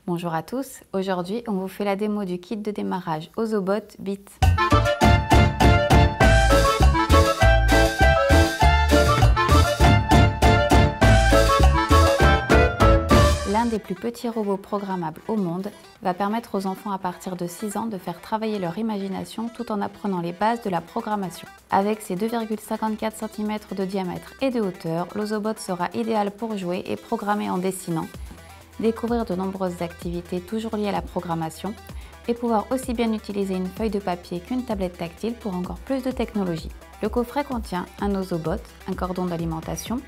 Bonjour à tous, aujourd'hui on vous fait la démo du kit de démarrage Ozobot Bit. L'un des plus petits robots programmables au monde va permettre aux enfants à partir de 6 ans de faire travailler leur imagination tout en apprenant les bases de la programmation. Avec ses 2,54 cm de diamètre et de hauteur, l'Ozobot sera idéal pour jouer et programmer en dessinant, découvrir de nombreuses activités toujours liées à la programmation et pouvoir aussi bien utiliser une feuille de papier qu'une tablette tactile pour encore plus de technologie. Le coffret contient un Ozobot, un cordon d'alimentation,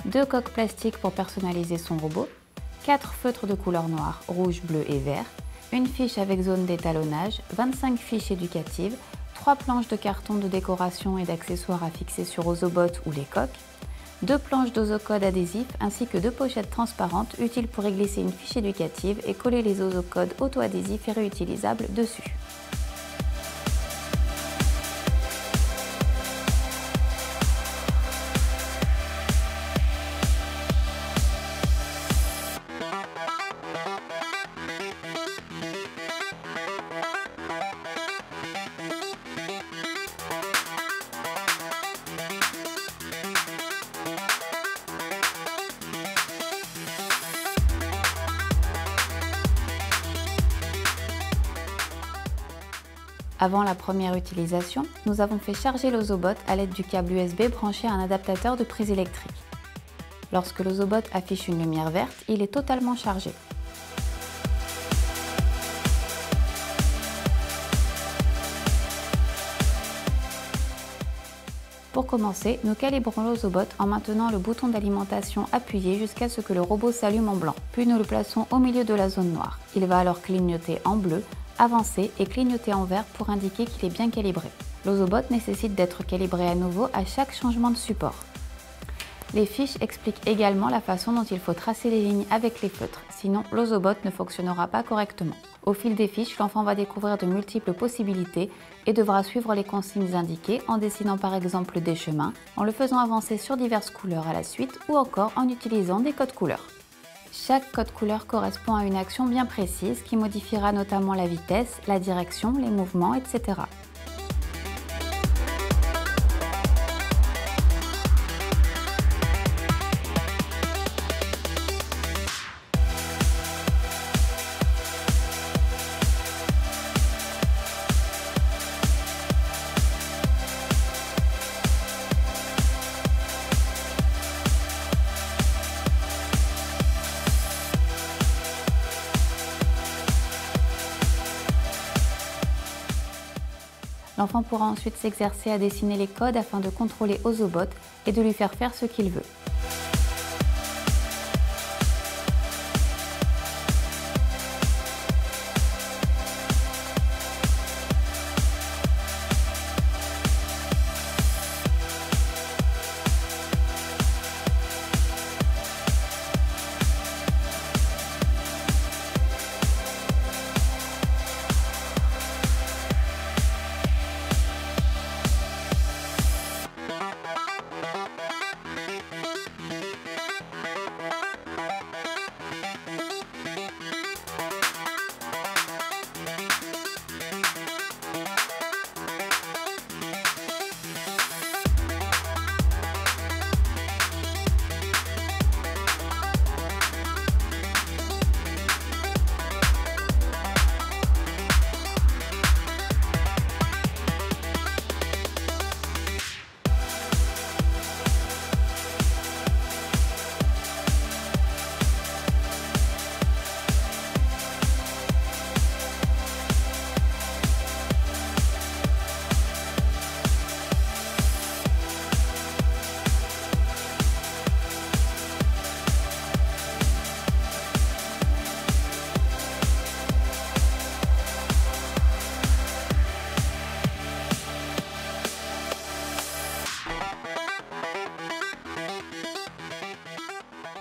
2 coques plastiques pour personnaliser son robot, 4 feutres de couleur noire, rouge, bleu et vert, une fiche avec zone d'étalonnage, 25 fiches éducatives, 3 planches de carton de décoration et d'accessoires à fixer sur Ozobot ou les coques, 2 planches d'Ozocode adhésifs ainsi que 2 pochettes transparentes utiles pour y glisser une fiche éducative et coller les Ozocodes auto-adhésifs et réutilisables dessus. Avant la première utilisation, nous avons fait charger l'Ozobot à l'aide du câble USB branché à un adaptateur de prise électrique. Lorsque l'Ozobot affiche une lumière verte, il est totalement chargé. Pour commencer, nous calibrons l'Ozobot en maintenant le bouton d'alimentation appuyé jusqu'à ce que le robot s'allume en blanc. Puis nous le plaçons au milieu de la zone noire. Il va alors clignoter en bleu, avancer et clignoter en vert pour indiquer qu'il est bien calibré. L'Ozobot nécessite d'être calibré à nouveau à chaque changement de support. Les fiches expliquent également la façon dont il faut tracer les lignes avec les feutres, sinon l'Ozobot ne fonctionnera pas correctement. Au fil des fiches, l'enfant va découvrir de multiples possibilités et devra suivre les consignes indiquées en dessinant par exemple des chemins, en le faisant avancer sur diverses couleurs à la suite ou encore en utilisant des codes couleurs. Chaque code couleur correspond à une action bien précise qui modifiera notamment la vitesse, la direction, les mouvements, etc. L'enfant pourra ensuite s'exercer à dessiner les codes afin de contrôler Ozobot et de lui faire faire ce qu'il veut.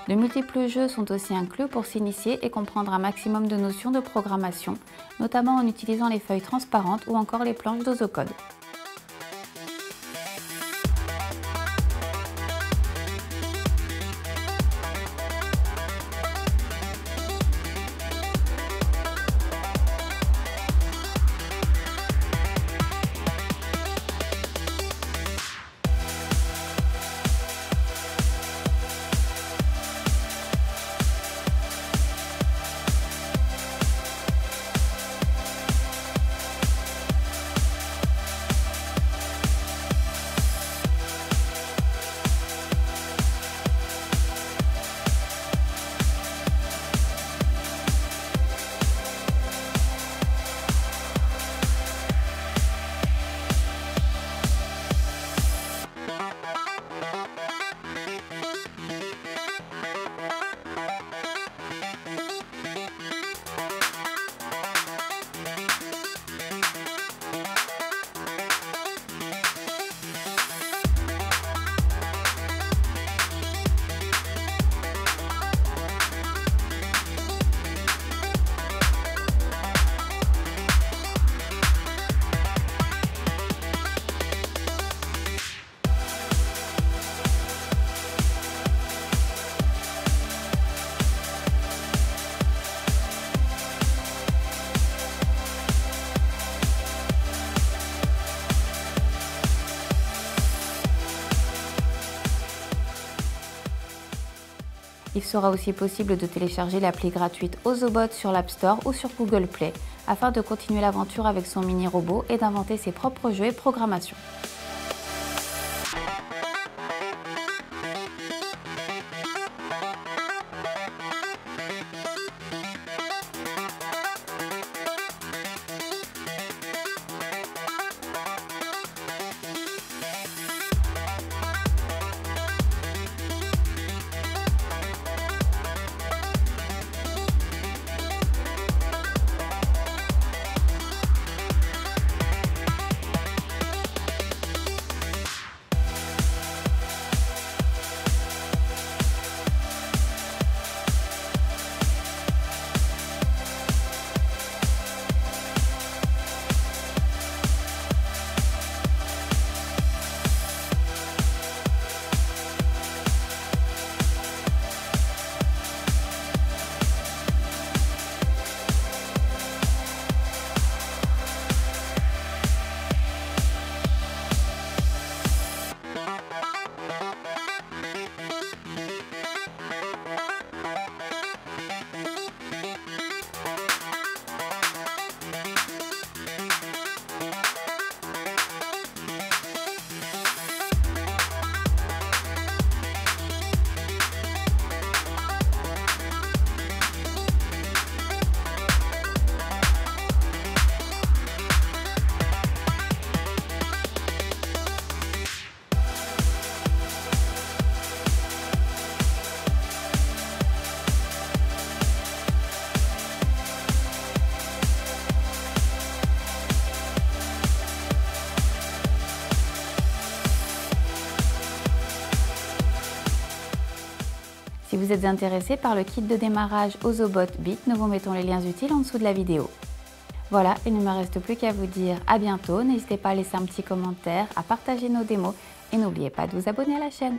De multiples jeux sont aussi inclus pour s'initier et comprendre un maximum de notions de programmation, notamment en utilisant les feuilles transparentes ou encore les planches d'Ozocode. Il sera aussi possible de télécharger l'appli gratuite Ozobot sur l'App Store ou sur Google Play afin de continuer l'aventure avec son mini-robot et d'inventer ses propres jeux et programmations. Si vous êtes intéressé par le kit de démarrage Ozobot Bit, nous vous mettons les liens utiles en dessous de la vidéo. Voilà, il ne me reste plus qu'à vous dire à bientôt. N'hésitez pas à laisser un petit commentaire, à partager nos démos et n'oubliez pas de vous abonner à la chaîne.